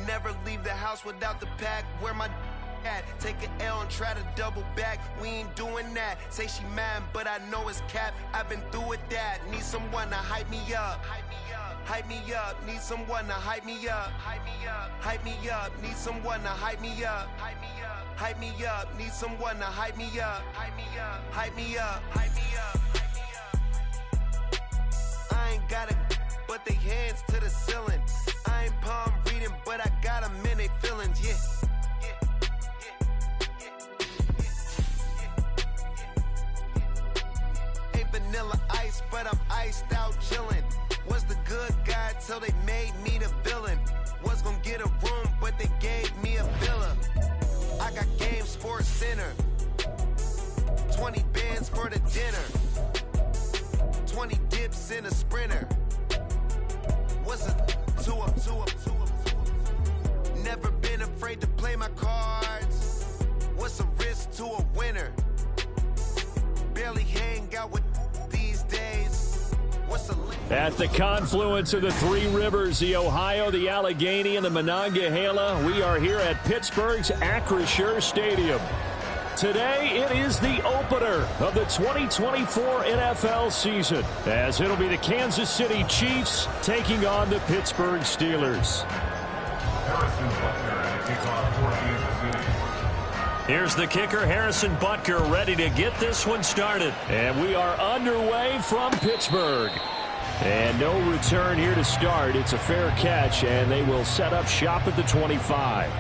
Never leave the house without the pack. Where my at? Take an L and try to double back. We ain't doing that. Say she mad, but I know it's cap. I've been through with that. Need someone to hype me up. Hype me up. Need someone to hype me up. Hype me up. Hype me up. Need someone to hype me up. Hype me up. Hype me up. Need someone to hype me up. Hype me up. Hype me up. Hype me up. I ain't got it, but they hands to the ceiling. I ain't palm reading, but I got them in they feelings, yeah. Ain't vanilla ice, but I'm iced out chillin'. Was the good guy till they made me the villain. Was gonna get a room, but they gave me a villa. I got Game Sports Center. 20 bands for the dinner. 20 dips in a sprinter. What's a two up? Never been afraid to play my cards. What's a risk to a winner? Barely hang out with these days. What's a at the confluence of the three rivers, the Ohio, the Allegheny, and the Monongahela, we are here at Pittsburgh's Acrisure Stadium. Today, it is the opener of the 2024 NFL season, as it'll be the Kansas City Chiefs taking on the Pittsburgh Steelers. Here's the kicker, Harrison Butker, ready to get this one started. And we are underway from Pittsburgh. And no return here to start. It's a fair catch, and they will set up shop at the 25.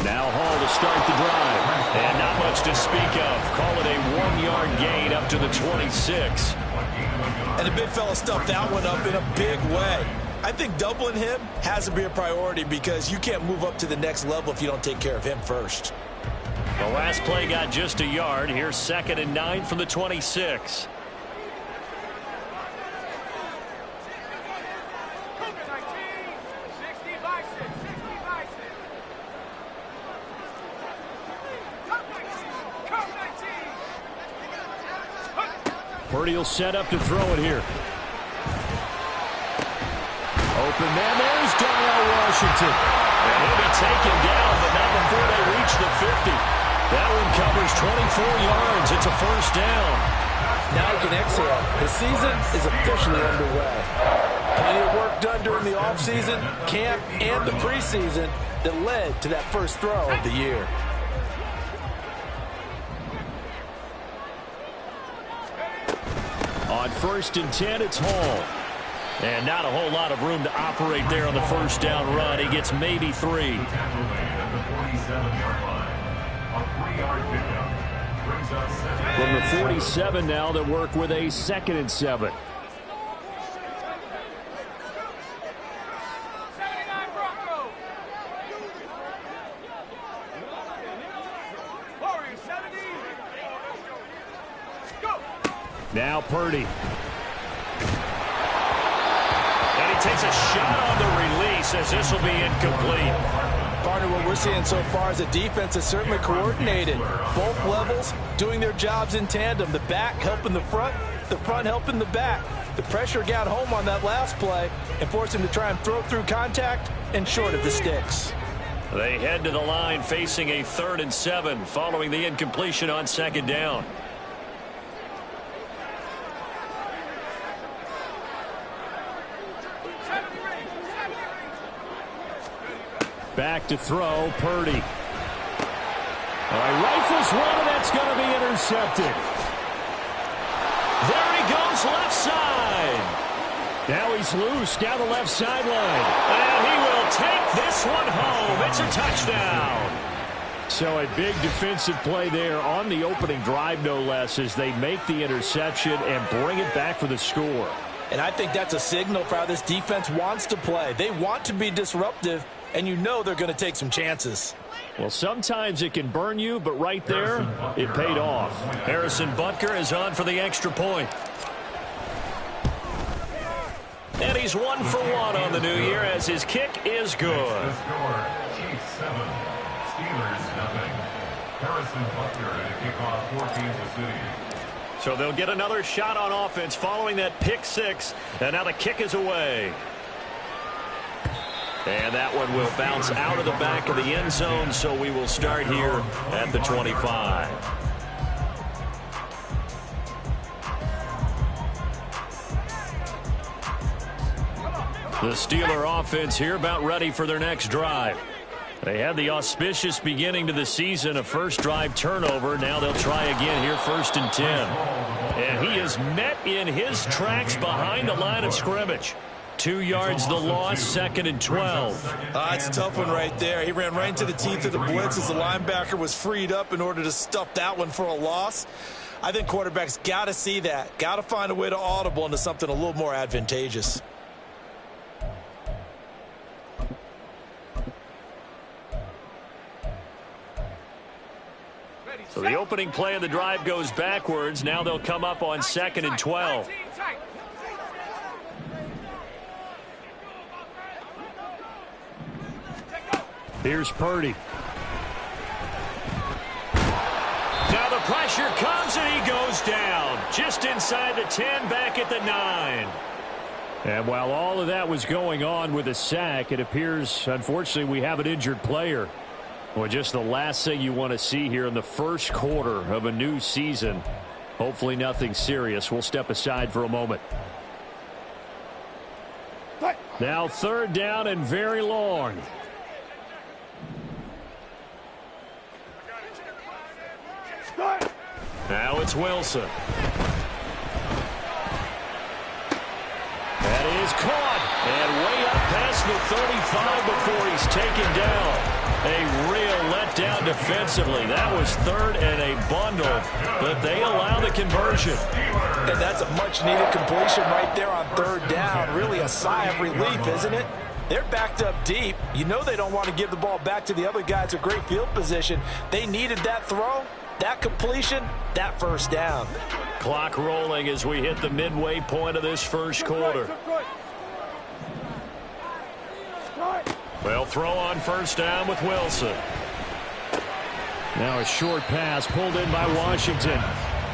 Now Hall to start the drive. And not much to speak of. Call it a 1-yard gain up to the 26. And the big fella stuffed that one up in a big way. I think doubling him has to be a priority because you can't move up to the next level if you don't take care of him first. The last play got just a yard. Here's 2nd and 9 from the 26. Purdy will set up to throw it here. Open man, there's Darnell Washington. And he'll be taken down, but not before they reach the 50. That one covers 24 yards. It's a first down. Now he can exhale. The season is officially underway. Plenty of work done during the offseason, camp, and the preseason that led to that first throw of the year. On 1st and 10, it's Hall. And not a whole lot of room to operate there on the first down run. He gets maybe 3. From the 47 now, they work with a 2nd and 7. Now Purdy. And he takes a shot on the release as this will be incomplete. Partner, what we're seeing so far is the defense is certainly coordinated. Both levels doing their jobs in tandem. The back helping the front helping the back. The pressure got home on that last play and forced him to try and throw through contact and short of the sticks. They head to the line facing a 3rd and 7 following the incompletion on 2nd down. Back to throw, Purdy. All right, rifles one, and that's going to be intercepted. There he goes, left side. Now he's loose down the left sideline. And he will take this one home. It's a touchdown. So a big defensive play there on the opening drive, no less, as they make the interception and bring it back for the score. And I think that's a signal for how this defense wants to play. They want to be disruptive, and you know they're going to take some chances. Well, sometimes it can burn you, but right there, it paid off. Harrison Butker is on for the extra point. And he's 1 for 1 on the new year as his kick is good. Chiefs 7, Steelers nothing. Harrison Butker to kick off for Kansas City. So they'll get another shot on offense following that pick six. And now the kick is away. And that one will bounce out of the back of the end zone, so we will start here at the 25. The Steeler offense here about ready for their next drive. They had the auspicious beginning to the season, a first drive turnover. Now they'll try again here, 1st and 10. And he is met in his tracks behind the line of scrimmage. 2 yards the loss, 2nd and 12. It's a tough one right there. He ran right into the teeth of the blitz as the linebacker was freed up in order to stuff that one for a loss. I think quarterbacks got to see that. Got to find a way to audible into something a little more advantageous. So the opening play of the drive goes backwards. Now they'll come up on 2nd and 12. Here's Purdy. Now the pressure comes and he goes down. Just inside the 10, back at the 9. And while all of that was going on with a sack, it appears, unfortunately, we have an injured player. Well, just the last thing you want to see here in the first quarter of a new season. Hopefully nothing serious. We'll step aside for a moment. Now 3rd down and very long. Now it's Wilson. That is caught. And way up past the 35 before he's taken down. A real letdown defensively. That was 3rd and a bundle, but they allow the conversion. And that's a much-needed completion right there on 3rd down. Really a sigh of relief, isn't it? They're backed up deep. You know they don't want to give the ball back to the other guys. A great field position. They needed that throw, that completion, that 1st down. Clock rolling as we hit the midway point of this first quarter. Well, throw on 1st down with Wilson. Now a short pass pulled in by Washington.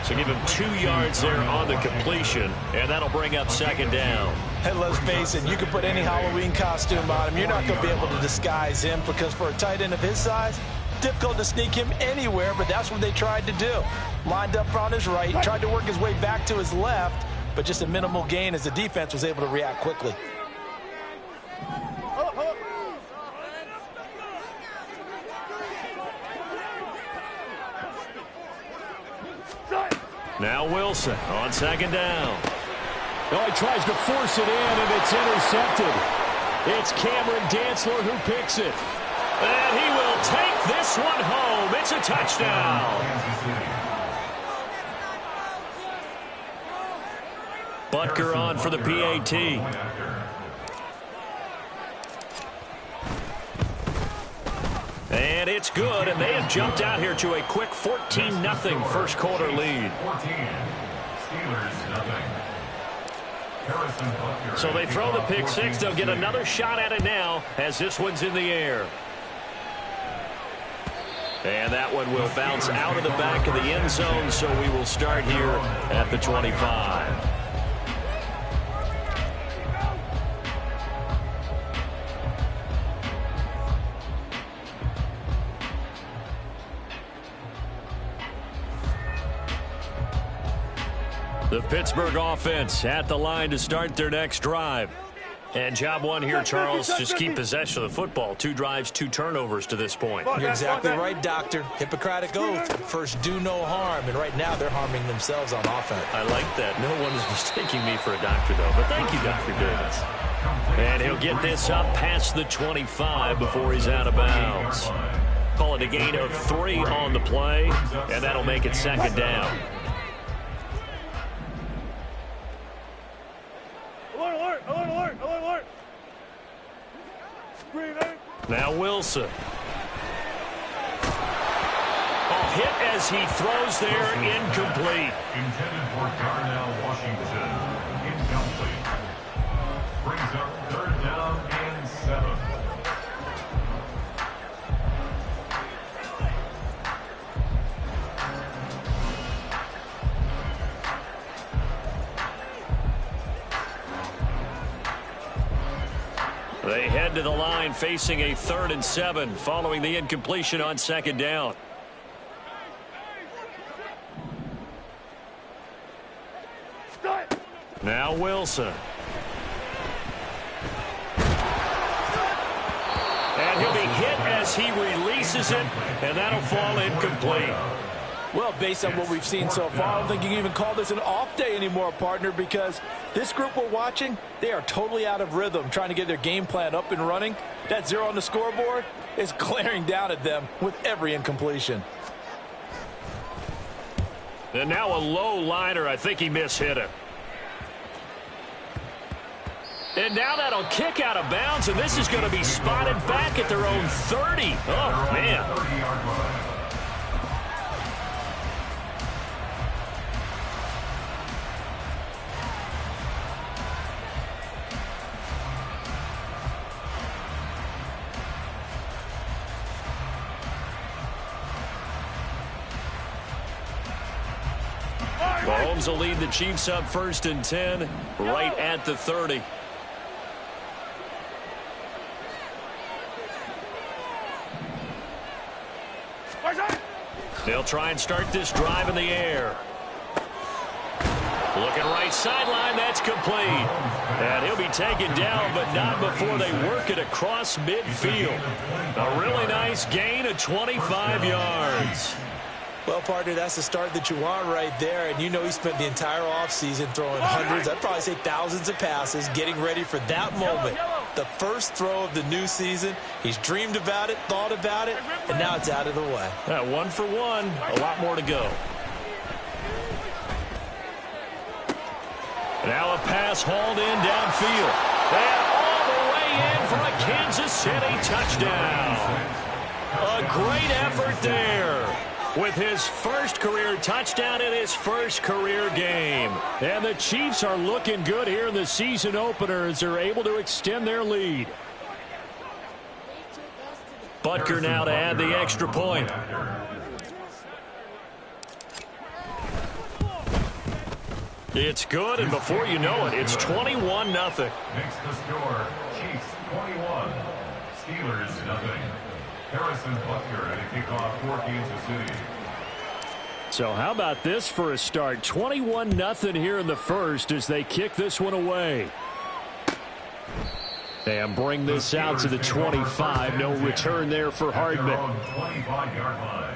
So give him 2 yards there on the completion, and that'll bring up 2nd down. And let's face it, you can put any Halloween costume on him. You're not going to be able to disguise him because for a tight end of his size, difficult to sneak him anywhere, but that's what they tried to do. Lined up on his right, tried to work his way back to his left, but just a minimal gain as the defense was able to react quickly. Now Wilson on 2nd down. Oh, he tries to force it in, and it's intercepted. It's Cameron Dantzler who picks it. And he will take this one home. It's a touchdown. Butker on for the PAT. And it's good, and they have jumped out here to a quick 14-0 first quarter lead. So they throw the pick six. They'll get another shot at it now as this one's in the air. And that one will bounce out of the back of the end zone, so we will start here at the 25. The Pittsburgh offense at the line to start their next drive. And job one here, Charles, just keep possession of the football. 2 drives, 2 turnovers to this point. You're exactly right, Doctor. Hippocratic oath. First, do no harm. And right now, they're harming themselves on offense. I like that. No one is mistaking me for a doctor, though. But thank you, Dr. Davis. And he'll get this up past the 25 before he's out of bounds. Call it a gain of 3 on the play, and that'll make it 2nd down. Alert, alert, alert, alert, alert. Breathing. Now Wilson. Oh, hit as he throws there, incomplete. Intended for Darnell Washington. Incomplete. Brings up 3rd down and 7. They head to the line facing a 3rd and 7 following the incompletion on 2nd down. Now Wilson. And he'll be hit as he releases it, and that'll fall incomplete. Well, based on what we've seen so far, I don't think you can even call this an off day anymore, partner, because this group we're watching, they are totally out of rhythm, trying to get their game plan up and running. That 0 on the scoreboard is glaring down at them with every incompletion. And now a low liner. I think he mishit it. And now that'll kick out of bounds, and this is going to be spotted back at their own 30. Oh, man. Mahomes will lead the Chiefs up 1st and 10, right at the 30. They'll try and start this drive in the air. Looking right sideline, that's complete. And he'll be taken down, but not before they work it across midfield. A really nice gain of 25 yards. Well, partner, that's the start that you want right there. And you know he spent the entire offseason throwing hundreds, I'd probably say thousands of passes, getting ready for that moment. The first throw of the new season. He's dreamed about it, thought about it, and now it's out of the way. 1 for 1, a lot more to go. Now a pass hauled in downfield. And all the way in for a Kansas City touchdown. A great effort there, with his first career touchdown in his first career game. And the Chiefs are looking good here in the season opener as they're able to extend their lead. Butker now to add the extra point. It's good, and before you know it, it's 21-0. Makes the score Chiefs 21, Steelers nothing. Harrison Butker at a kickoff for Kansas City. So how about this for a start? 21-0 here in the first as they kick this one away. And bring this out to the 25. No return there for Hardman. 25-yard line.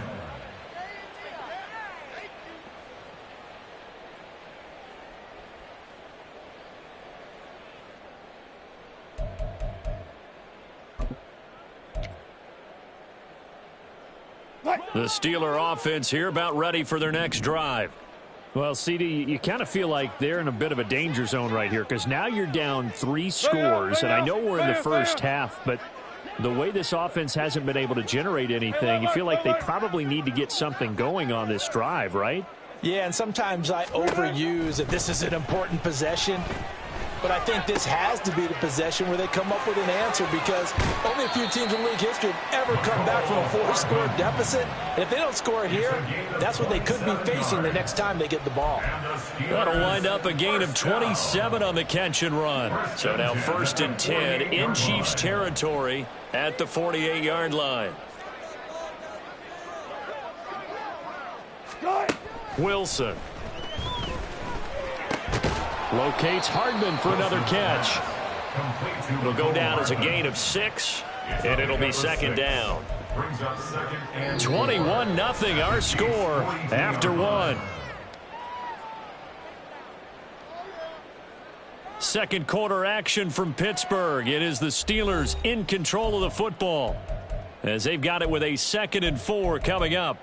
The Steeler offense here about ready for their next drive. Well, CD, you kind of feel like they're in a bit of a danger zone right here because now you're down 3 scores, and I know we're in the first half, but the way this offense hasn't been able to generate anything, you feel like they probably need to get something going on this drive, right? Yeah, and sometimes I overuse that this is an important possession. But I think this has to be the possession where they come up with an answer because only a few teams in league history have ever come back from a 4-score deficit. And if they don't score here, that's what they could be facing the next time they get the ball. That'll wind up a gain of 27 on the catch and run. So now 1st and 10 in Chiefs territory at the 48-yard line. Wilson. Locates Hardman for another catch. It'll go down as a gain of 6, and it'll be 2nd down. 21-0 our score after 1. Second quarter action from Pittsburgh. It is the Steelers in control of the football as they've got it with a 2nd and 4 coming up.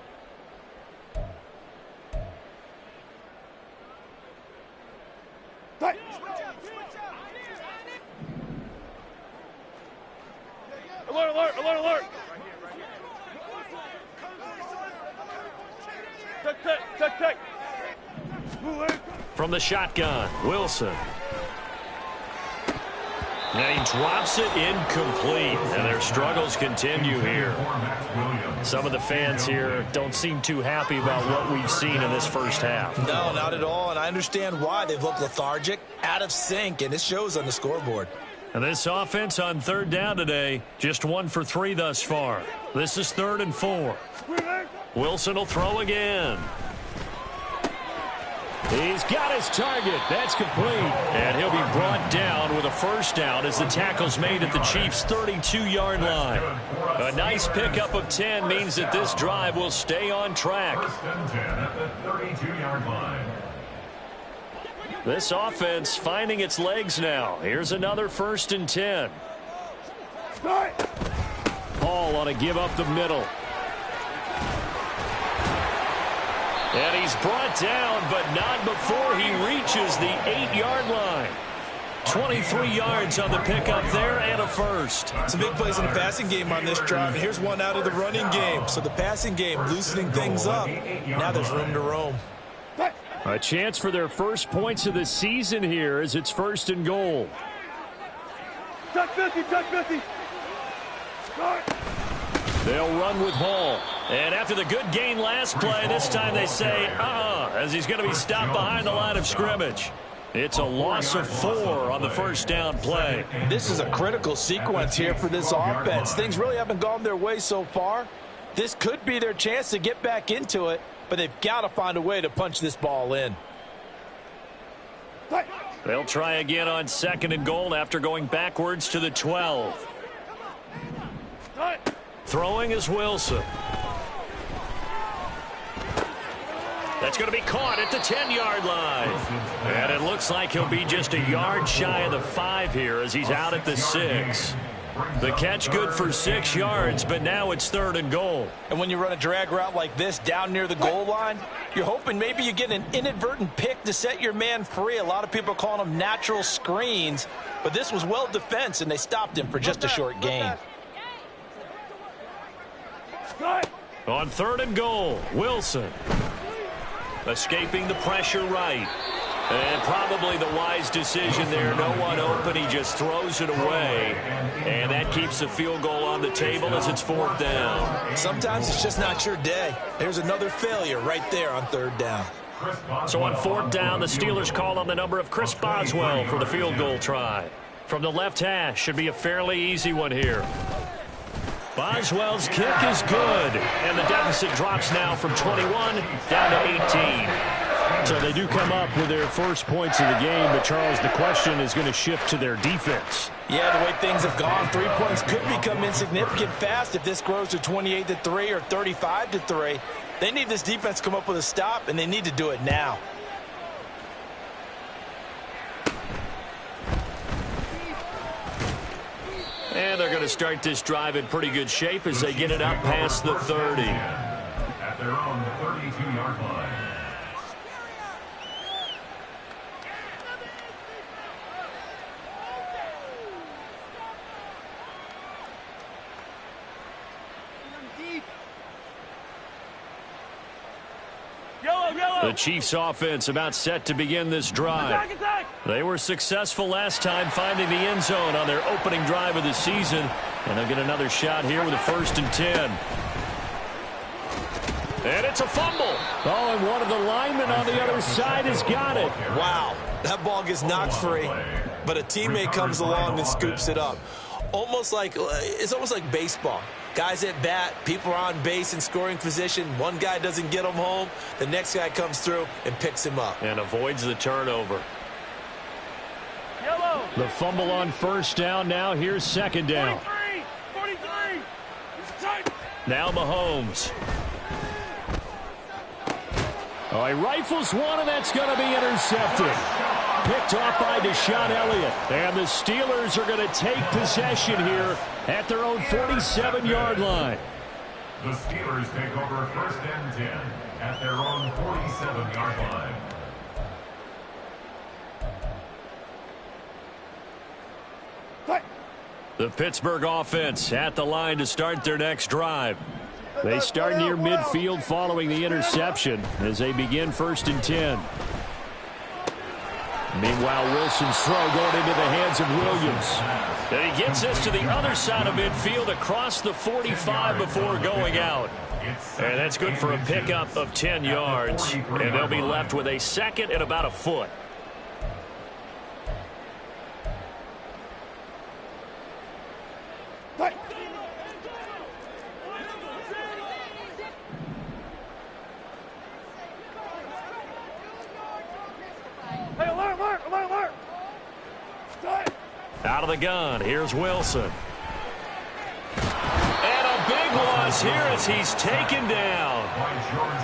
alert, alert, alert. Check. From the shotgun, Wilson. And he drops it incomplete, and their struggles continue here. Some of the fans here don't seem too happy about what we've seen in this first half. No, not at all, and I understand why. They've looked lethargic, out of sync, and it shows on the scoreboard. And this offense on third down today, just 1 for 3 thus far. This is 3rd and 4. Wilson will throw again. He's got his target. That's complete. And he'll be brought down with a first down as the tackle's made at the Chiefs' 32-yard line. A nice pickup of 10 means that this drive will stay on track. 1st and 10 at the 32-yard line. This offense finding its legs now. Here's another 1st and 10. Paul on a give up the middle. And he's brought down, but not before he reaches the 8-yard line. 23 yards on the pickup there and a first. Some big plays in the passing game on this drive. And here's one out of the running game. So the passing game loosening things up. Now there's room to roam. A chance for their first points of the season here as it's 1st and goal. Check 50. They'll run with Hall. And after the good gain last play, this time they say, as he's going to be stopped behind the line of scrimmage. It's a loss of 4 on the first down play. This is a critical sequence here for this offense. Things really haven't gone their way so far. This could be their chance to get back into it, but they've got to find a way to punch this ball in. They'll try again on 2nd and goal after going backwards to the 12. Throwing is Wilson. That's going to be caught at the 10-yard line. And it looks like he'll be just a yard shy of the 5 here as he's out at the 6. The catch good for 6 yards, but now it's 3rd and goal. And when you run a drag route like this down near the goal line, you're hoping maybe you get an inadvertent pick to set your man free. A lot of people are calling them natural screens, but this was well defense, and they stopped him for just a short gain. On 3rd and goal, Wilson. Escaping the pressure right. And probably the wise decision there. No one open. He just throws it away. And that keeps the field goal on the table as it's 4th down. Sometimes it's just not your day. There's another failure right there on 3rd down. So on 4th down, the Steelers call on the number of Chris Boswell for the field goal try. From the left hash, should be a fairly easy one here. Boswell's kick is good, and the deficit drops now from 21 down to 18. So they do come up with their first points of the game, but Charles, the question is going to shift to their defense. Yeah, the way things have gone, 3 points could become insignificant fast if this grows to 28-3 or 35-3. They need this defense to come up with a stop, and they need to do it now. And they're going to start this drive in pretty good shape as they get it up past the 30. At their own 32-yard line. The Chiefs offense about set to begin this drive. They were successful last time finding the end zone on their opening drive of the season. And they'll get another shot here with a 1st and 10. And it's a fumble. Oh, and one of the linemen on the other side has got it. Wow, that ball gets knocked free, but a teammate comes along and scoops it up. It's almost like baseball. Guys at bat, people are on base in scoring position. One guy doesn't get him home. The next guy comes through and picks him up. And avoids the turnover. The fumble on 1st down. Now here's 2nd down. 43. Now Mahomes. Oh, he rifles one, and that's going to be intercepted. Picked off by Deshaun Elliott. And the Steelers are going to take possession here at their own 47-yard line. The Steelers take over 1st and 10 at their own 47-yard line. The Pittsburgh offense at the line to start their next drive. They start near midfield following the interception as they begin 1st and 10. Meanwhile, Wilson's throw going into the hands of Williams. And he gets this to the other side of midfield across the 45 before going out. And that's good for a pickup of 10 yards. And they'll be left with a 2nd and about a foot. Out of the gun, here's Wilson. And a big loss here as he's taken down.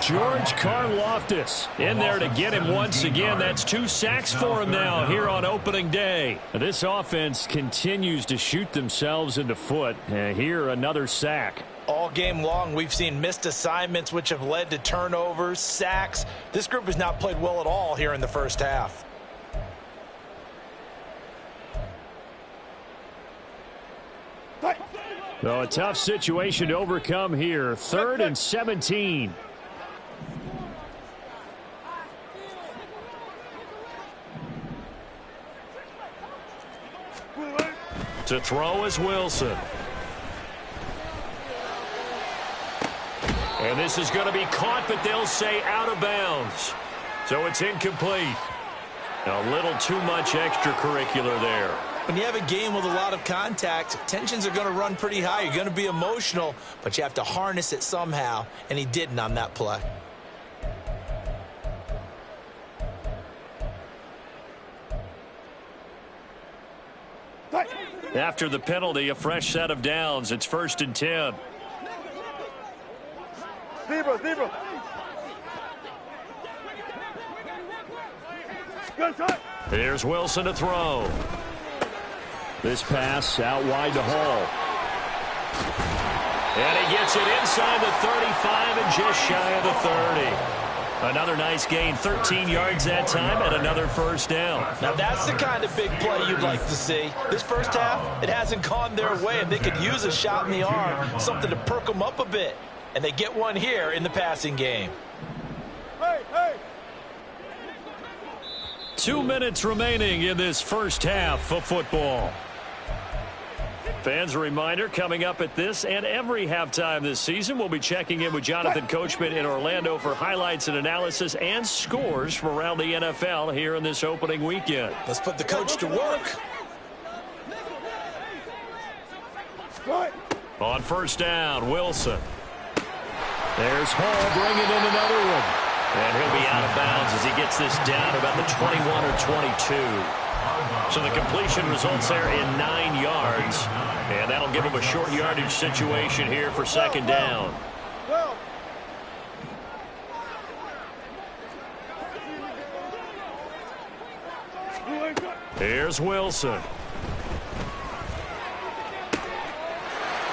George Karlaftis in there to get him once again. That's 2 sacks for him now here on opening day. This offense continues to shoot themselves in the foot. Here, another sack. All game long, we've seen missed assignments which have led to turnovers, sacks. This group has not played well at all here in the first half. So a tough situation to overcome here. 3rd and 17. To throw is Wilson. And this is going to be caught, but they'll say out of bounds. So it's incomplete. A little too much extracurricular there. When you have a game with a lot of contact, tensions are going to run pretty high. You're going to be emotional, but you have to harness it somehow, and he didn't on that play. After the penalty, a fresh set of downs. It's 1st and 10. Zebra. Here's Wilson to throw. This pass out wide to Hall. And he gets it inside the 35 and just shy of the 30. Another nice gain, 13 yards that time, and another 1st down. Now that's the kind of big play you'd like to see. This first half, it hasn't gone their way, and they could use a shot in the arm, something to perk them up a bit. And they get one here in the passing game. Hey! 2 minutes remaining in this first half of football. Fans, a reminder, coming up at this and every halftime this season, we'll be checking in with Jonathan Coachman in Orlando for highlights and analysis and scores from around the NFL here in this opening weekend. Let's put the coach to work. On 1st down, Wilson. There's Hall bringing in another one. And he'll be out of bounds as he gets this down about the 21 or 22. So the completion results there in 9 yards. And that'll give him a short yardage situation here for 2nd down. Here's Wilson.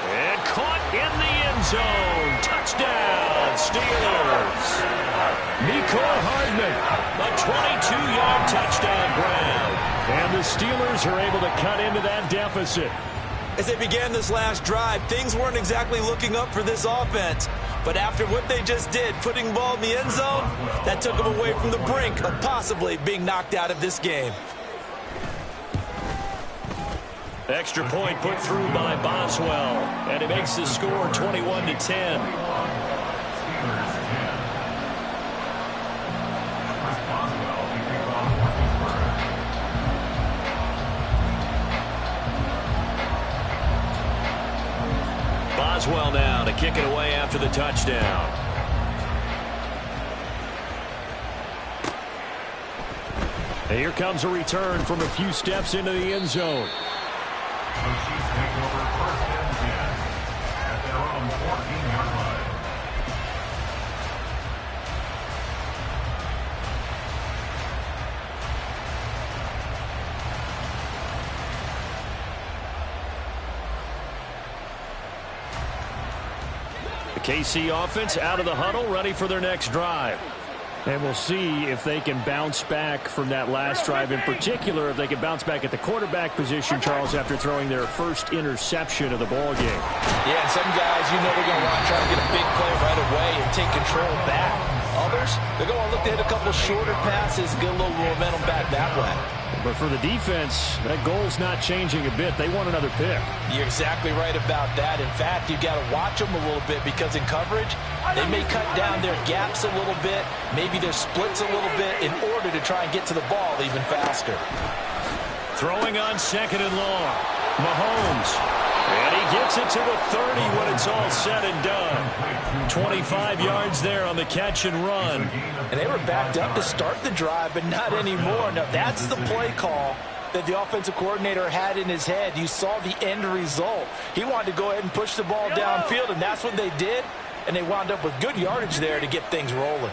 And caught in the end zone. Touchdown, Steelers. Mecole Hardman, a 22-yard touchdown grab. And the Steelers are able to cut into that deficit. As they began this last drive, things weren't exactly looking up for this offense. But after what they just did, putting the ball in the end zone, that took them away from the brink of possibly being knocked out of this game. Extra point put through by Boswell, and it makes the score 21-10. Boswell now to kick it away after the touchdown. And here comes a return from a few steps into the end zone. The Chiefs take over 1st and 10 at their own 14-yard line. The KC offense out of the huddle, ready for their next drive. And we'll see if they can bounce back from that last drive, in particular if they can bounce back at the quarterback position, Charles, after throwing their first interception of the ball game. Yeah, and some guys, you know, they're going to want to try to get a big play right away and take control back. Others, they're going to look to hit a couple shorter passes, get a little momentum back that way. But for the defense, that goal's not changing a bit. They want another pick. You're exactly right about that. In fact, you've got to watch them a little bit because in coverage, they may cut down their gaps a little bit, maybe their splits a little bit in order to try and get to the ball even faster. Throwing on second and long. Mahomes. And he gets it to the 30 when it's all said and done. 25 yards there on the catch and run. And they were backed up to start the drive, but not anymore. Now, that's the play call that the offensive coordinator had in his head. You saw the end result. He wanted to go ahead and push the ball downfield, and that's what they did. And they wound up with good yardage there to get things rolling.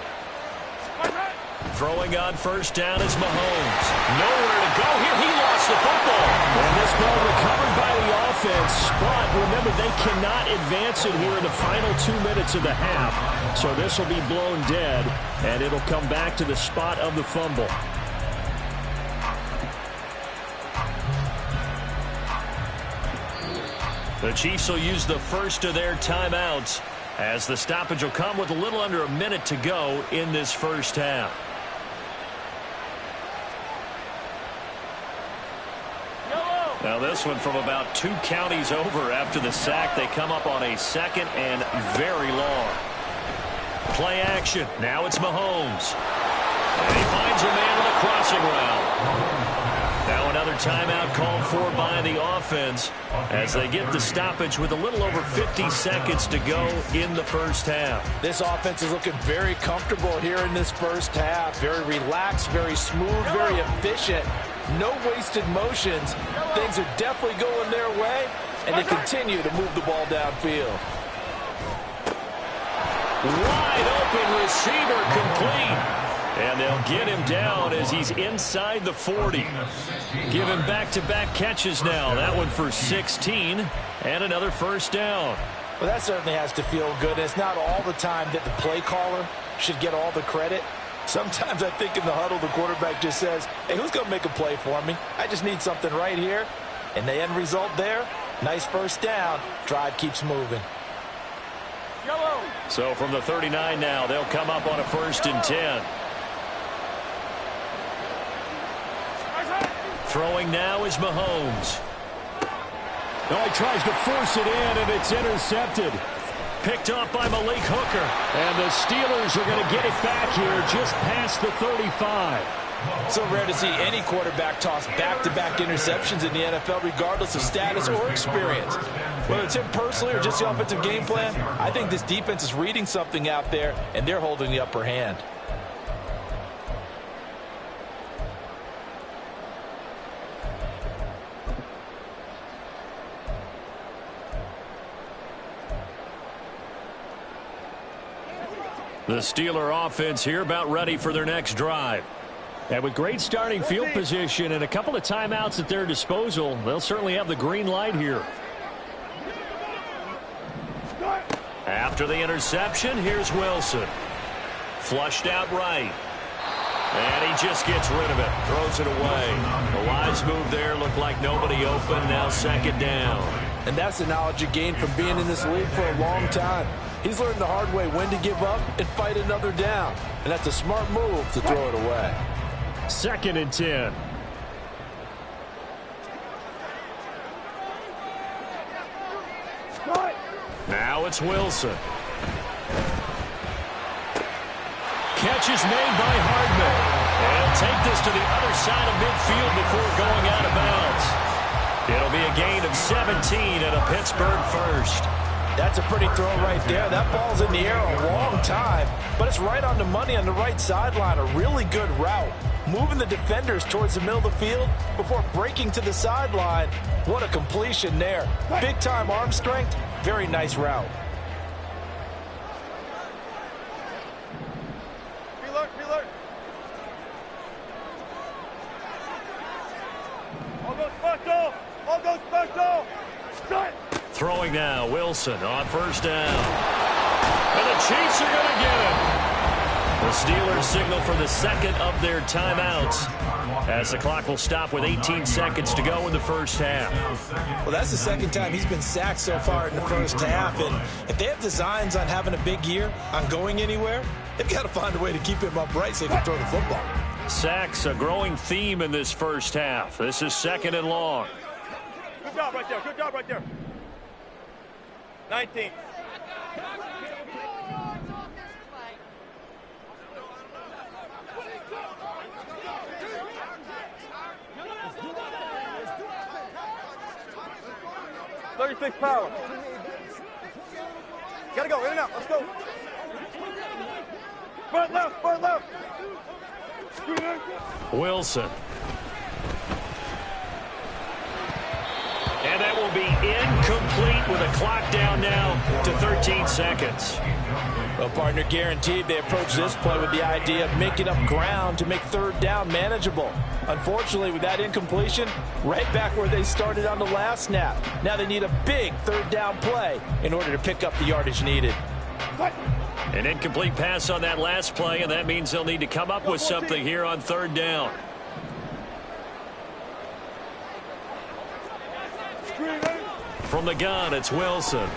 Throwing on first down is Mahomes. Nowhere to go here. He lost the football. And this ball recovered by the offense. But remember, they cannot advance it here in the final 2 minutes of the half. So this will be blown dead, and it'll come back to the spot of the fumble. The Chiefs will use the first of their timeouts, as the stoppage will come with a little under a minute to go in this first half. Now this one from about 2 counties over after the sack. They come up on a second and very long. Play action. Now it's Mahomes. And he finds a man with a crossing route. Now another timeout called for by the offense as they get the stoppage with a little over 50 seconds to go in the first half. This offense is looking very comfortable here in this first half. Very relaxed, very smooth, very efficient. No wasted motions. Things are definitely going their way, and they continue to move the ball downfield. Wide open receiver complete. And they'll get him down as he's inside the 40. Give him back-to-back catches now. That one for 16 and another first down. Well, that certainly has to feel good. It's not all the time that the play caller should get all the credit. Sometimes I think in the huddle the quarterback just says, hey, who's going to make a play for me? I just need something right here. And the end result there, nice first down. Drive keeps moving. So from the 39 now, they'll come up on a 1st and 10. Throwing now is Mahomes. Oh, he tries to force it in, and it's intercepted. Picked up by Malik Hooker. And the Steelers are going to get it back here just past the 35. So rare to see any quarterback toss back-to-back interceptions in the NFL, regardless of status or experience. Whether it's him personally or just the offensive game plan, I think this defense is reading something out there, and they're holding the upper hand. The Steeler offense here about ready for their next drive. And with great starting field position and a couple of timeouts at their disposal, they'll certainly have the green light here. After the interception, here's Wilson. Flushed out right. And he just gets rid of it. Throws it away. The wise move there. Looked like nobody open. Now 2nd down. And that's the knowledge you gain from being in this league for a long time. He's learned the hard way when to give up and fight another down. And that's a smart move to throw it away. 2nd and 10. Now it's Wilson. Catch is made by Hardman. And he'll take this to the other side of midfield before going out of bounds. It'll be a gain of 17 and a Pittsburgh first. That's a pretty throw right there. That ball's in the air a long time, but it's right on the money on the right sideline. A really good route. Moving the defenders towards the middle of the field before breaking to the sideline. What a completion there. Big-time arm strength. Very nice route. Alert. All goes back off. Start. Throwing now, Wilson on 1st down. And the Chiefs are going to get him. The Steelers signal for the second of their timeouts as the clock will stop with 18 seconds to go in the first half. Well, that's the second time he's been sacked so far in the first half. And if they have designs on having a big year, on going anywhere, they've got to find a way to keep him upright so he can throw the football. Sacks, a growing theme in this first half. This is second and long. Good job right there. Good job right there. 19. .36 power. Gotta go, in and out, let's go. Front left, front left. Wilson. And that will be incomplete with a clock down now to 13 seconds. Well, partner, guaranteed they approach this play with the idea of making up ground to make third down manageable. Unfortunately, with that incompletion, right back where they started on the last snap. Now they need a big third down play in order to pick up the yardage needed. An incomplete pass on that last play, and that means they'll need to come up with something here on third down. From the gun, it's Wilson.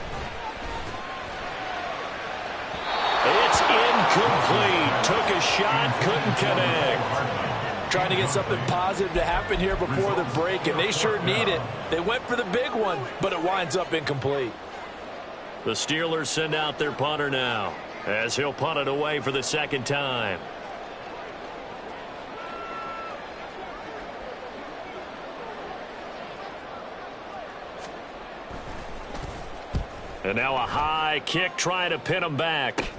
It's incomplete. Took a shot, couldn't connect. Trying to get something positive to happen here before the break, and they sure need it. They went for the big one, but it winds up incomplete. The Steelers send out their punter now, as he'll punt it away for the second time. And now a high kick trying to pin him back.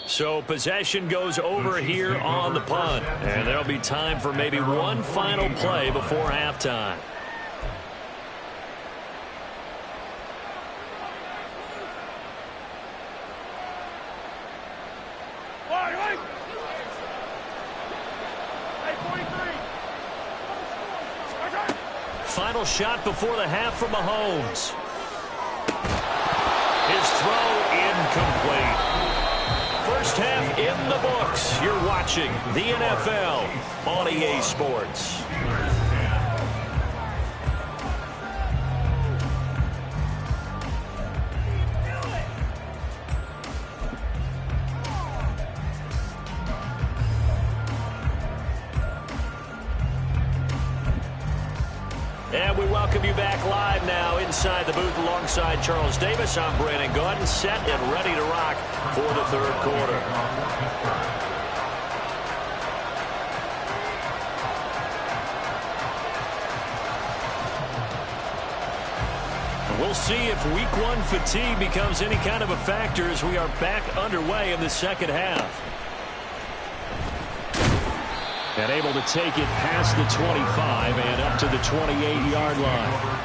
So possession goes over here on the punt. And there'll be time for maybe one final play before halftime. Final shot before the half from Mahomes. His throw incomplete. First half in the books. You're watching the NFL on EA Sports. And we welcome you back live now inside the booth alongside Charles Davis. I'm Brandon Gordon, set and ready to rock for the third quarter. We'll see if week one fatigue becomes any kind of a factor as we are back underway in the second half. And able to take it past the 25 and up to the 28-yard line.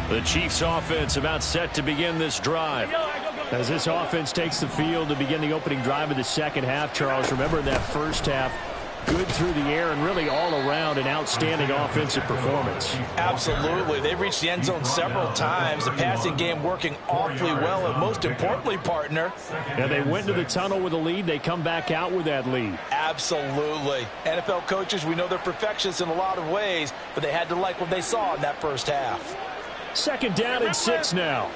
The Chiefs offense about set to begin this drive. As this offense takes the field to begin the opening drive of the second half, Charles, remember in that first half, good through the air and really all around an outstanding offensive performance. Absolutely. They've reached the end zone several times. The passing game working awfully well, and most importantly, partner. And they went to the tunnel with a lead. They come back out with that lead. Absolutely. NFL coaches, we know they're perfectionists in a lot of ways, but they had to like what they saw in that first half. Second down and 6 now.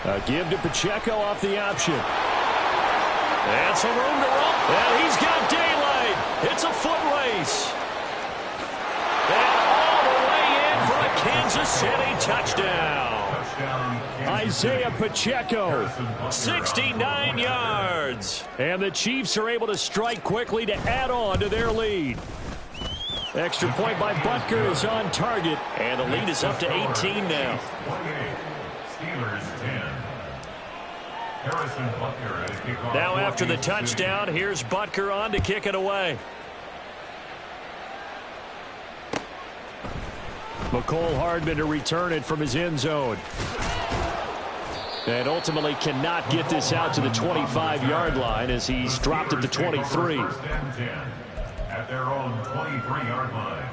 A give to Pacheco off the option. And some room to run. And he's got daylight. It's a foot race. And all the way in for a Kansas City touchdown. Isaiah Pacheco, 69 yards. And the Chiefs are able to strike quickly to add on to their lead. Extra point by Butker is on target, and the lead is up to 18 now. Now after the touchdown, here's Butker on to kick it away. McCole Hardman to return it from his end zone. And ultimately cannot get this out to the 25-yard line as he's dropped at the 23. First and 10 at their own 23-yard line.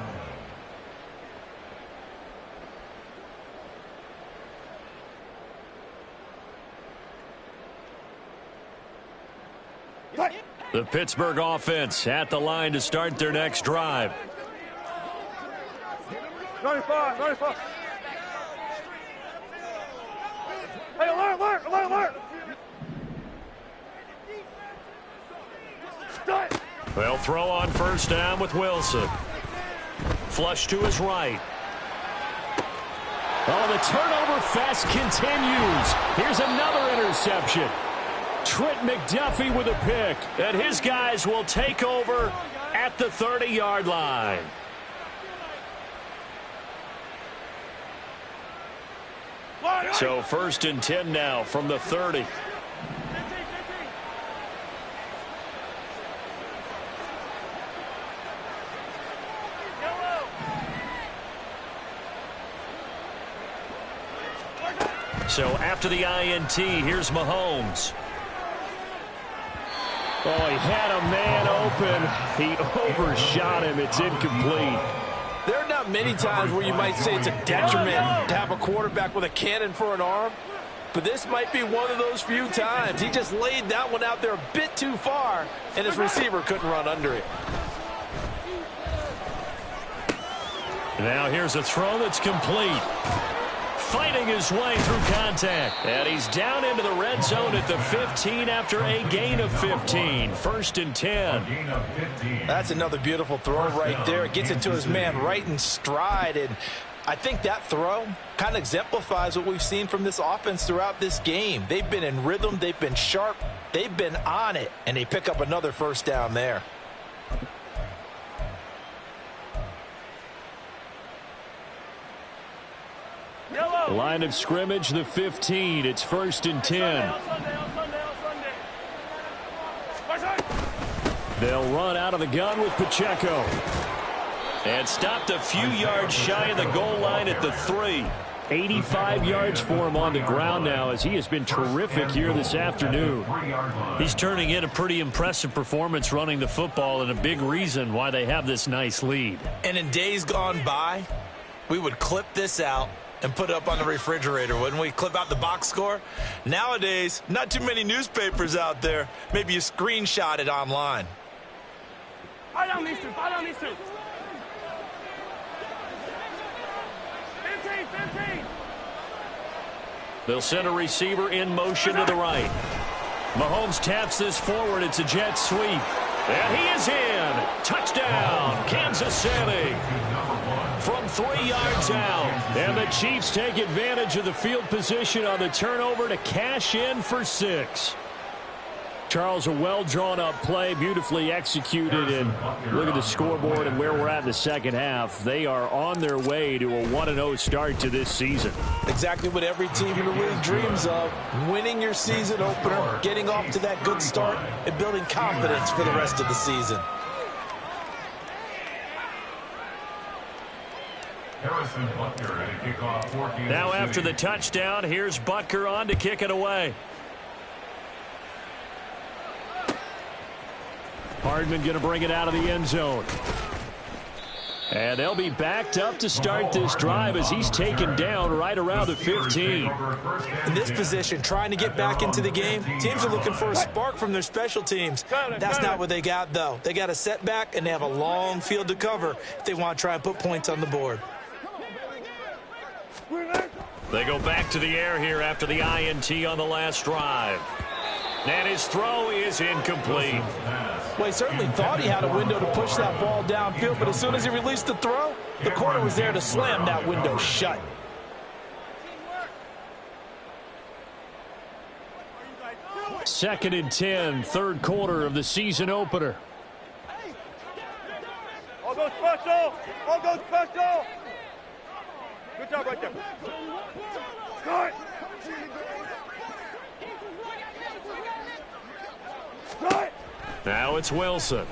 The Pittsburgh offense at the line to start their next drive. 95, 95. Hey, alert, alert, alert, alert. They'll throw on first down with Wilson. Flush to his right. Oh, the turnover fest continues. Here's another interception. Trent McDuffie with a pick, and his guys will take over at the 30-yard line. So first and 10 now from the 30. So after the INT, here's Mahomes. Oh, he had a man open. He overshot him. It's incomplete. There are not many times where you might say it's a detriment to have a quarterback with a cannon for an arm, but this might be one of those few times. He just laid that one out there a bit too far, and his receiver couldn't run under it. Now here's a throw that's complete. Fighting his way through contact. And he's down into the red zone at the 15 after a gain of 15. First and 10. That's another beautiful throw right there. It gets it to his man right in stride. And I think that throw kind of exemplifies what we've seen from this offense throughout this game. They've been in rhythm. They've been sharp. They've been on it. And they pick up another first down there. Line of scrimmage, the 15. It's first and 10. They'll run out of the gun with Pacheco. And stopped a few yards shy of the goal line at the 3. 85 yards for him on the ground now as he has been terrific here this afternoon. He's turning in a pretty impressive performance running the football and a big reason why they have this nice lead. And in days gone by, we would clip this out and put it up on the refrigerator, wouldn't we? Clip out the box score. Nowadays, not too many newspapers out there. Maybe you screenshot it online. Fire down these two, fire down these two. 15, 15. They'll send a receiver in motion to the right. Mahomes taps this forward. It's a jet sweep. And he is in. Touchdown, Kansas City. From 3 yards out. And the Chiefs take advantage of the field position on the turnover to cash in for 6. Charles, a well-drawn-up play, beautifully executed, and look at the scoreboard and where we're at in the second half. They are on their way to a 1-0 start to this season. Exactly what every team in the league dreams of, winning your season opener, getting off to that good start, and building confidence for the rest of the season. Now after the touchdown, here's Butker on to kick it away. Hardman going to bring it out of the end zone. And they'll be backed up to start this drive as he's taken down right around the 15. In this position, trying to get back into the game, teams are looking for a spark from their special teams. That's not what they got, though. They got a setback, and they have a long field to cover if they want to try and put points on the board. They go back to the air here after the INT on the last drive. And his throw is incomplete. Well, he certainly thought he had a window to push that ball downfield, but as soon as he released the throw, the corner was there to slam that window shut. Second and 10, third quarter of the season opener. All goes special! All goes special! Good job right there. Start! Now it's Wilson.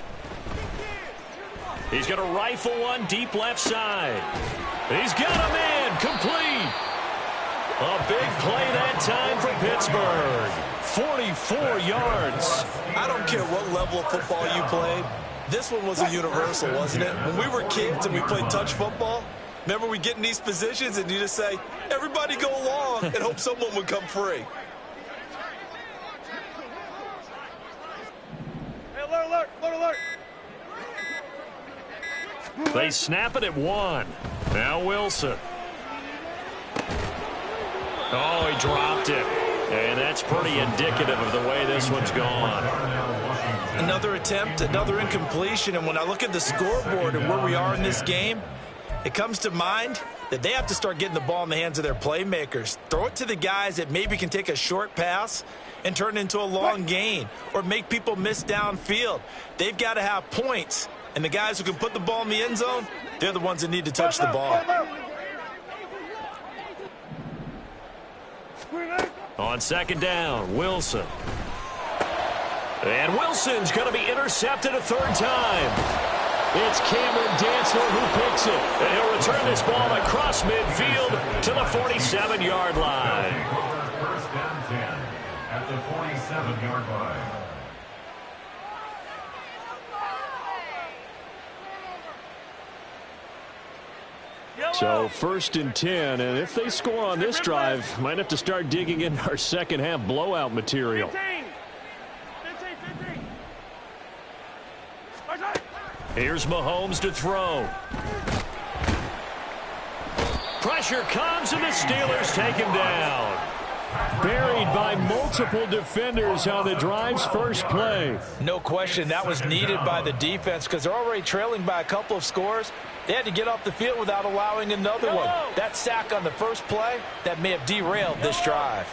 He's going to rifle one deep left side. He's got a man, complete. A big play that time for Pittsburgh. 44 yards. I don't care what level of football you played. This one was a universal, wasn't it? When we were kids and we played touch football, remember we get in these positions and you just say, everybody go along, and hope someone would come free. Hey, alert, alert, alert. They snap it at 1. Now Wilson. Oh, he dropped it. And that's pretty indicative of the way this one's gone. Another attempt, another incompletion, and when I look at the scoreboard and where we are in this game, it comes to mind that they have to start getting the ball in the hands of their playmakers. Throw it to the guys that maybe can take a short pass and turn it into a long gain or make people miss downfield. They've got to have points, and the guys who can put the ball in the end zone, they're the ones that need to touch the ball. On second down, Wilson. And Wilson's going to be intercepted a third time. It's Cameron Dantzler who picks it. And he'll return this ball across midfield to the 47-yard line. First and 10 at the 47-yard line. So first and 10, and if they score on this drive, might have to start digging into our second half blowout material. 15. Here's Mahomes to throw. Pressure comes, and the Steelers take him down. Buried by multiple defenders on the drive's first play. No question, that was needed by the defense because they're already trailing by a couple of scores. They had to get off the field without allowing another one. That sack on the first play, that may have derailed this drive.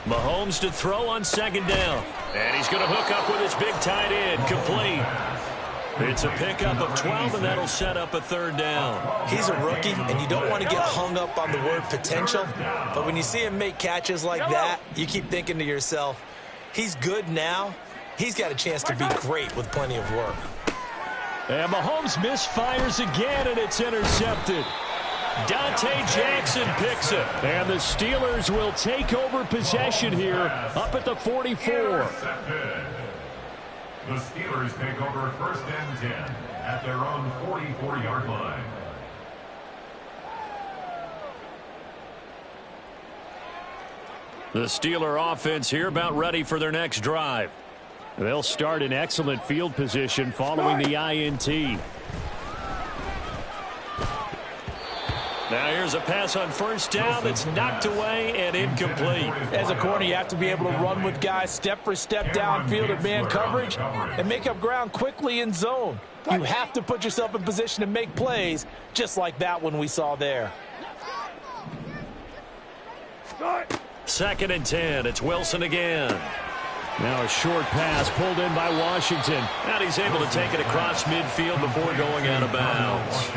Mahomes to throw on second down. And he's going to hook up with his big tight end, complete. It's a pickup of 12, and that'll set up a third down. He's a rookie, and you don't want to get hung up on the word potential. But when you see him make catches like that, you keep thinking to yourself, he's good now. He's got a chance to be great with plenty of work. And Mahomes misfires again, and it's intercepted. Dante Jackson picks it. And the Steelers will take over possession here up at the 44. The Steelers take over first and 10 at their own 44-yard line. The Steeler offense here about ready for their next drive. They'll start in excellent field position following the INT. Now here's a pass on first down that's knocked away and incomplete. As a corner, you have to be able to run with guys step for step downfield at man coverage and make up ground quickly in zone. You have to put yourself in position to make plays just like that one we saw there. Second and 10. It's Wilson again. Now a short pass pulled in by Washington. And he's able to take it across midfield before going out of bounds.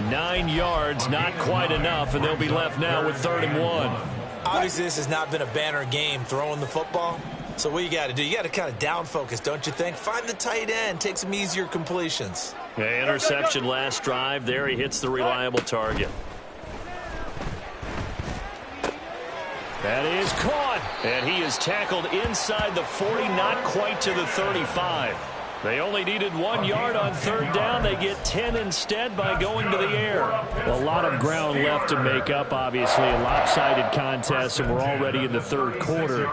9 yards, not quite enough, and they'll be left now with 3rd and 1. Obviously, this has not been a banner game throwing the football. So what you got to do, you got to kind of down focus, don't you think? Find the tight end, take some easier completions. Yeah, interception last drive. There he hits the reliable target. That is caught, and he is tackled inside the 40, not quite to the 35. They only needed 1 yard on 3rd down. They get 10 instead by going to the air. A lot of ground left to make up, obviously. A lopsided contest, and we're already in the 3rd quarter.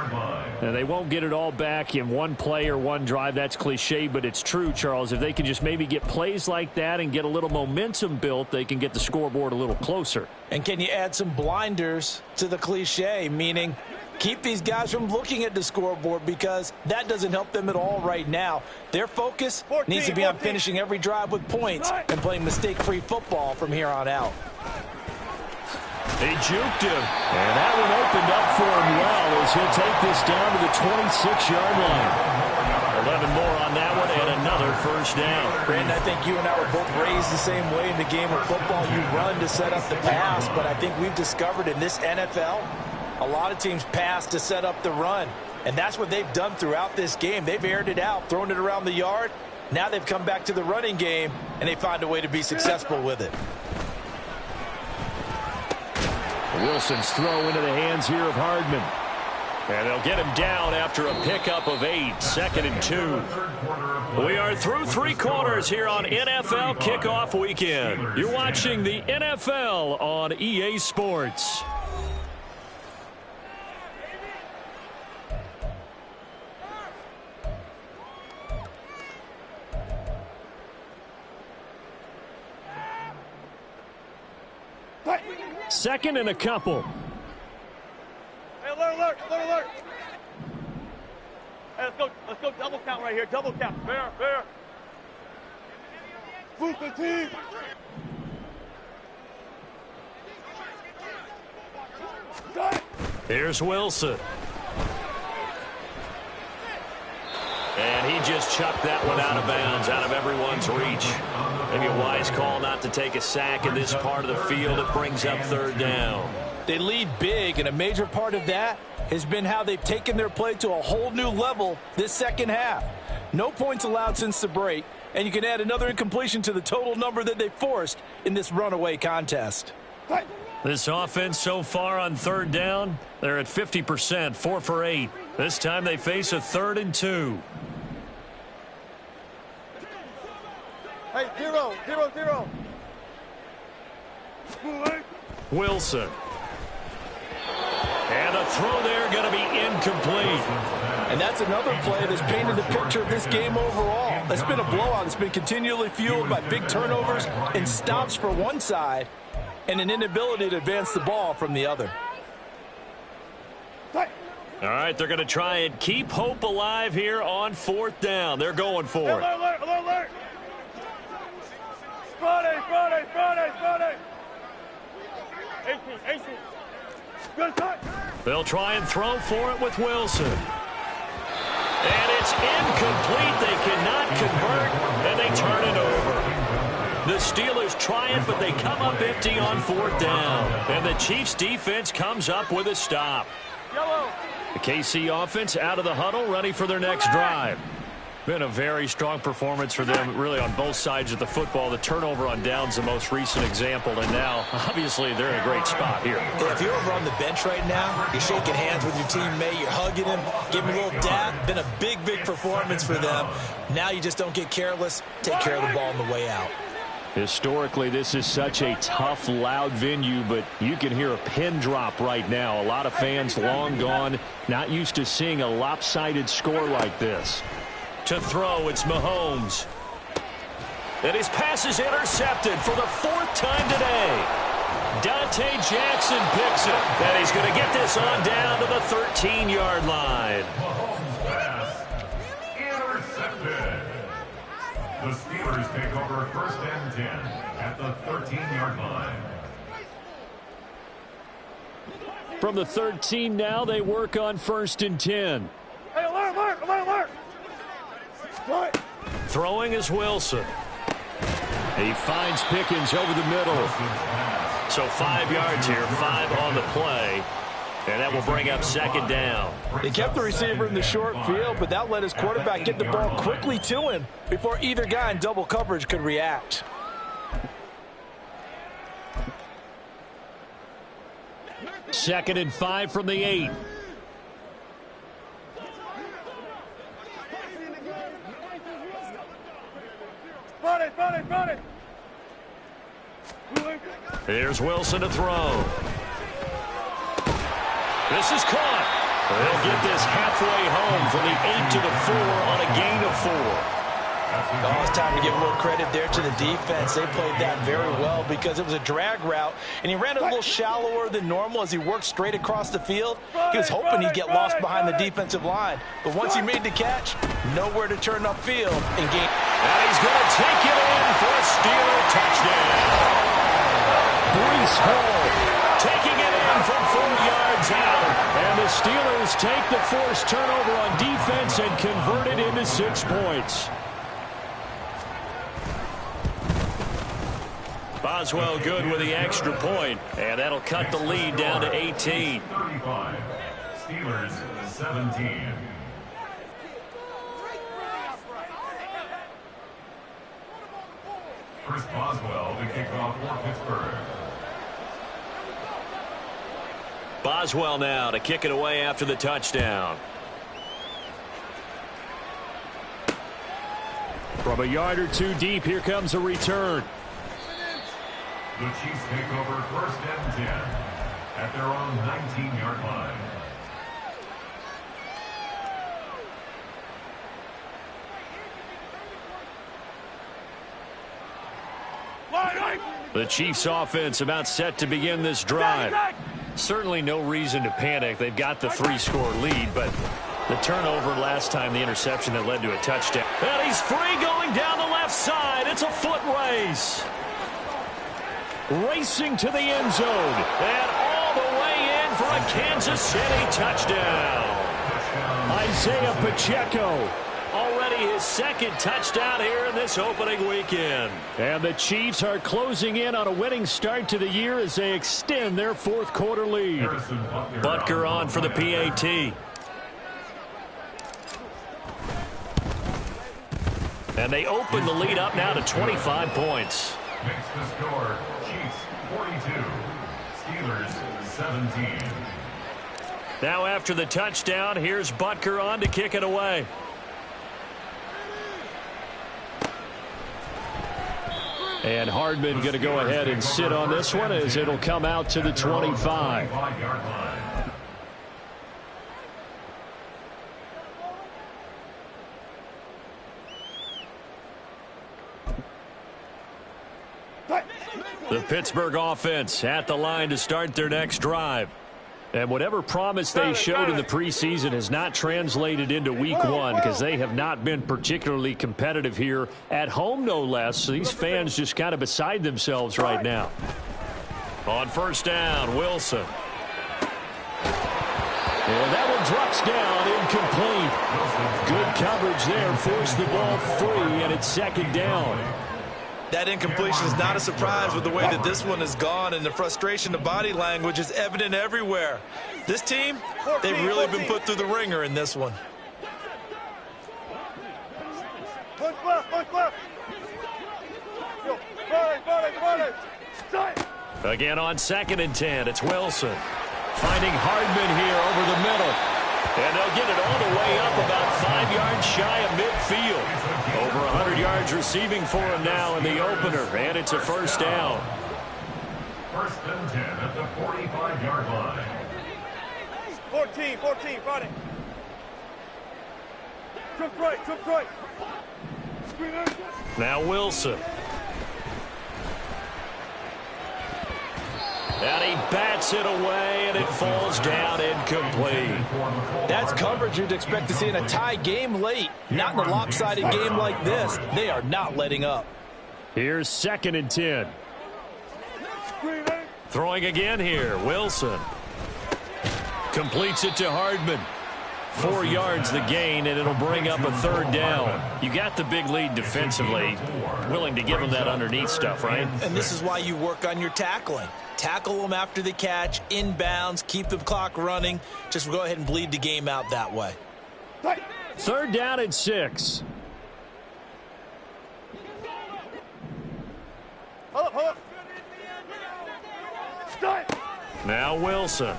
And they won't get it all back in one play or one drive. That's cliche, but it's true, Charles. If they can just maybe get plays like that and get a little momentum built, they can get the scoreboard a little closer. And can you add some blinders to the cliche, meaning keep these guys from looking at the scoreboard because that doesn't help them at all right now. Their focus needs to be on finishing every drive with points and playing mistake-free football from here on out. They juked him, and that one opened up for him well as he'll take this down to the 26-yard line. 11 more on that one and another first down. Brandon, I think you and I were both raised the same way in the game of football. You run to set up the pass, but I think we've discovered in this NFL, a lot of teams pass to set up the run, and that's what they've done throughout this game. They've aired it out, thrown it around the yard, Now they've come back to the running game, and they find a way to be successful with it. Wilson's throw into the hands here of Hardman. And they'll get him down after a pickup of 8, 2nd and 2. We are through 3 quarters here on NFL Kickoff Weekend. You're watching the NFL on EA Sports. Second and a couple. Hey, alert. Hey, let's go double count right here, double count. Fair. Move the team. Here's Wilson. And he just chucked that one out of bounds, out of everyone's reach. Maybe a wise call not to take a sack in this part of the field. It brings up 3rd down. They lead big, and a major part of that has been how they've taken their play to a whole new level this second half. No points allowed since the break, and you can add another incompletion to the total number that they forced in this runaway contest. This offense so far on 3rd down, they're at 50%, 4 for 8. This time they face a 3rd and 2. Hey, 0. Wilson. And a throw there going to be incomplete. And that's another play that's painted the picture of this game overall. It's been a blowout. It's been continually fueled by big turnovers and stops for one side and an inability to advance the ball from the other. All right, they're going to try and keep hope alive here on 4th down. They're going for it. Alert. Friday. 18. Good touch. They'll try and throw for it with Wilson. And it's incomplete. They cannot convert, and they turn it over. The Steelers try it, but they come up empty on 4th down. And the Chiefs' defense comes up with a stop. The KC offense out of the huddle, ready for their next drive. Been a very strong performance for them, really, on both sides of the football. The turnover on downs, the most recent example, and now, obviously, they're in a great spot here. If you're over on the bench right now, you're shaking hands with your teammate, you're hugging him, giving him a little dab. Been a big performance for them. Now you just don't get careless. Take care of the ball on the way out. Historically, this is such a tough, loud venue, but you can hear a pin drop right now. A lot of fans long gone, not used to seeing a lopsided score like this. To throw, it's Mahomes. And his pass is intercepted for the 4th time today. Dante Jackson picks it. And he's going to get this on down to the 13-yard line. Mahomes pass intercepted. The Steelers take over 1st and 10 at the 13-yard line. From the 13 now, they work on 1st and 10. Hey, alert. Throwing is Wilson. He finds Pickens over the middle. So 5 yards here, 5 on the play. And that will bring up 2nd down. They kept the receiver in the short field, but that let his quarterback get the ball quickly to him before either guy in double coverage could react. Second and 5 from the 8. Friday. Here's Wilson to throw. This is caught. They'll get this halfway home from the 8 to the 4 on a gain of 4. Oh, it's time to give a little credit there to the defense. They played that very well because it was a drag route, and he ran a little shallower than normal as he worked straight across the field. He was hoping he'd get lost behind the defensive line, but once he made the catch, nowhere to turn upfield and gain. And he's going to take it in for a Steeler touchdown. Breece Hall taking it in from 4 yards out, and the Steelers take the forced turnover on defense and convert it into 6 points. Boswell good with the extra point, and that'll cut the lead down to 18. 35. Steelers 17. Chris Boswell to kick off for Pittsburgh. Boswell now to kick it away after the touchdown. From a yard or two deep, here comes a return. The Chiefs take over 1st and 10 at their own 19-yard line. The Chiefs offense about set to begin this drive. Certainly no reason to panic. They've got the 3-score lead, but the turnover last time, the interception that led to a touchdown. And he's free going down the left side. It's a foot race. Racing to the end zone. And all the way in for a Kansas City touchdown. Isaiah Pacheco. Already his 2nd touchdown here in this opening weekend. And the Chiefs are closing in on a winning start to the year as they extend their 4th quarter lead. Butker on for the PAT. And they open the lead up now to 25 points. Makes the score Chiefs 42, Steelers 17. Now after the touchdown, here's Butker on to kick it away. And Hardman going to go ahead and sit on this one as it'll come out to the 25. The Pittsburgh offense at the line to start their next drive. And whatever promise they showed in the preseason has not translated into week 1 because they have not been particularly competitive here at home, no less. So these fans just kind of beside themselves right now. On 1st down, Wilson. And that one drops down, incomplete. Good coverage there, forced the ball free, and it's 2nd down. That incompletion is not a surprise with the way that this one has gone, and the frustration, the body language is evident everywhere. This team, they've really been put through the ringer in this one. Again on 2nd and 10, it's Wilson. Finding Hardman here over the middle. And they'll get it all the way up about 5 yards shy of midfield. Over 100 yards receiving for him now in the opener. And it's a 1st down. 1st and 10 at the 45-yard line. 14, fight it. Trip right. Now Wilson. And he bats it away, and it falls down incomplete. That's coverage you'd expect to see in a tie game late. Not in a lopsided game like this. They are not letting up. Here's 2nd and 10. Throwing again here, Wilson. Completes it to Hardman. 4 yards the gain, and it'll bring up a 3rd down. You got the big lead defensively. Willing to give them that underneath stuff, right? And this is why you work on your tackling. Tackle them after the catch, inbounds, keep the clock running. Just go ahead and bleed the game out that way. 3rd down and 6. Hold up. Now Wilson.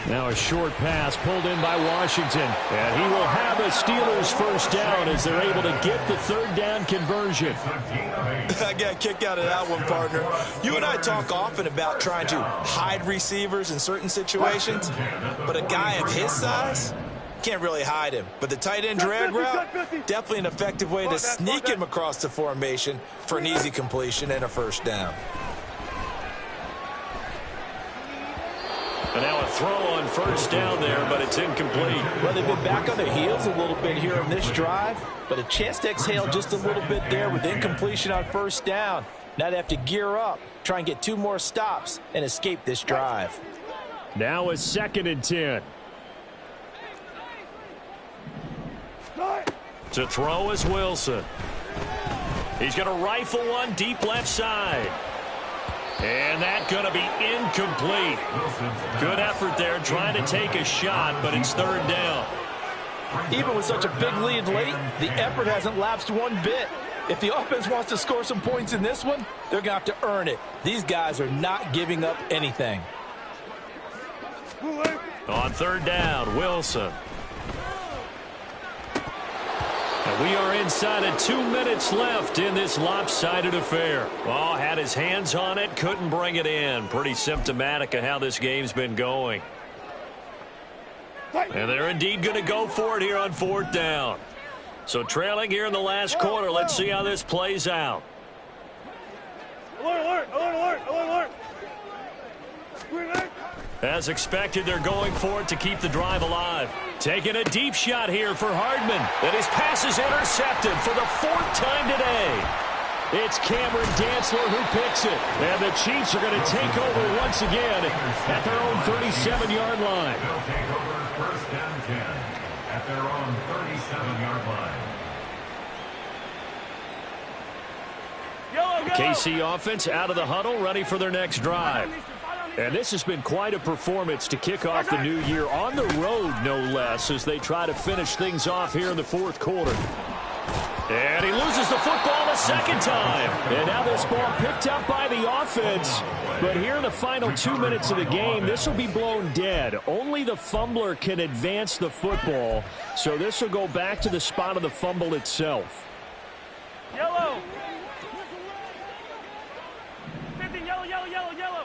Now a short pass pulled in by Washington. And he will have a Steelers 1st down as they're able to get the 3rd down conversion. I got a kick out of that one, partner. You and I talk often about trying to hide receivers in certain situations, but a guy of his size can't really hide him. But the tight end drag route, definitely an effective way to sneak him across the formation for an easy completion and a 1st down. And now a throw on 1st down there, but it's incomplete. Well, they've been back on their heels a little bit here in this drive, but a chance to exhale just a little bit there with incompletion on 1st down. Now they have to gear up, try and get 2 more stops, and escape this drive. Now a 2nd and 10. To throw is Wilson. He's going to rifle one deep left side. And that's going to be incomplete. Good effort there trying to take a shot, but it's 3rd down. Even with such a big lead late, the effort hasn't lapsed one bit. If the offense wants to score some points in this one, they're going to have to earn it. These guys are not giving up anything. On third down, Wilson. And we are inside of 2 minutes left in this lopsided affair. Oh, had his hands on it, couldn't bring it in. Pretty symptomatic of how this game's been going. And they're indeed going to go for it here on fourth down. So trailing here in the last quarter. Let's see how this plays out. Alert, alert, alert, alert. As expected, they're going for it to keep the drive alive. Taking a deep shot here for Hardman. And his pass is intercepted for the fourth time today. It's Cameron Dantzler who picks it. And the Chiefs are going to take over once again at their own 37-yard line. They'll take over first down 10 at their own 37-yard line. KC offense out of the huddle, ready for their next drive. And this has been quite a performance to kick off the new year on the road, no less, as they try to finish things off here in the fourth quarter. And he loses the football a second time. And now this ball picked up by the offense. But here in the final 2 minutes of the game, this will be blown dead. Only the fumbler can advance the football. So this will go back to the spot of the fumble itself. Yellow. 50, yellow, yellow, yellow, yellow.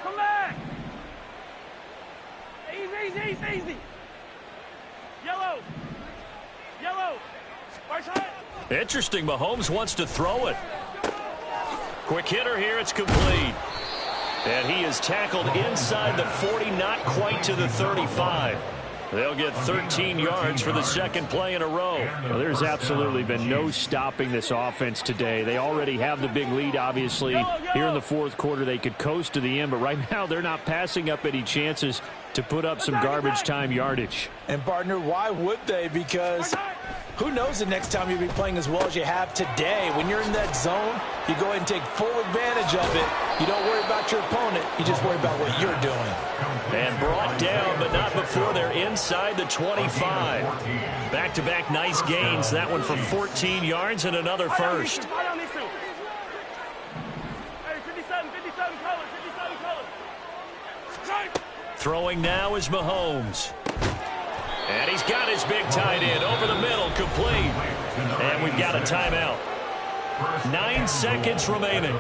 Come back. Easy, easy, easy. Yellow. Yellow. Right side. Interesting. Mahomes wants to throw it. Quick hitter here. It's complete. And he is tackled inside the 40, not quite to the 35. They'll get 13 yards for the second play in a row. Well, there's absolutely been no stopping this offense today. They already have the big lead, obviously. Here in the fourth quarter, they could coast to the end, but right now they're not passing up any chances to put up some garbage time yardage. And, partner, why would they? Because who knows the next time you'll be playing as well as you have today. When you're in that zone, you go ahead and take full advantage of it. You don't worry about your opponent. You just worry about what you're doing. And brought down, but not before they're inside the 25. Back-to-back nice gains. That one for 14 yards and another first. Throwing now is Mahomes. And he's got his big tight end over the middle, complete. And we've got a timeout. 9 seconds remaining.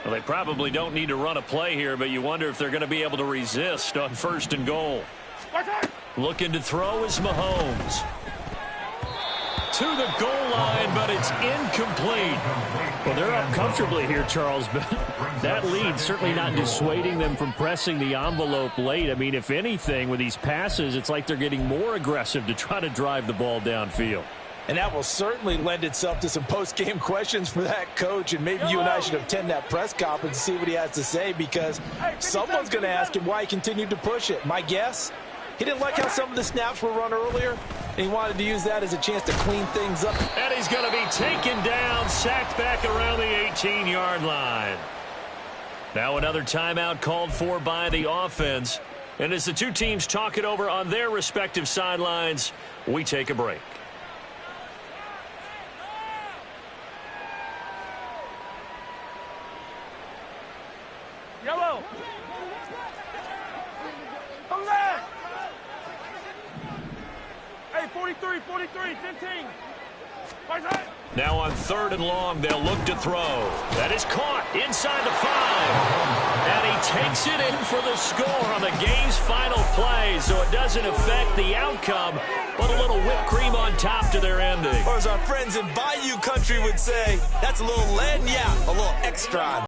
Well, they probably don't need to run a play here, but you wonder if they're going to be able to resist on first and goal. Looking to throw is Mahomes. To the goal line, but it's incomplete. Well, they're up comfortably here, Charles, but that lead certainly not dissuading them from pressing the envelope late. I mean, if anything, with these passes, it's like they're getting more aggressive to try to drive the ball downfield. And that will certainly lend itself to some post-game questions for that coach, and maybe you and I should attend that press conference and see what he has to say, because someone's going to ask him why he continued to push it. My guess? He didn't like how some of the snaps were run earlier, and he wanted to use that as a chance to clean things up. And he's going to be taken down, sacked back around the 18-yard line. Now another timeout called for by the offense. And as the two teams talk it over on their respective sidelines, we take a break. Yellow. Come back. Hey, 43, 43, 15. Right side. Now on third and long, they'll look to throw. That is caught inside the 5. And he takes it in for the score on the game's final play, so it doesn't affect the outcome, but a little whipped cream on top to their ending. Or as our friends in Bayou Country would say, that's a little lead, yeah, a little extra.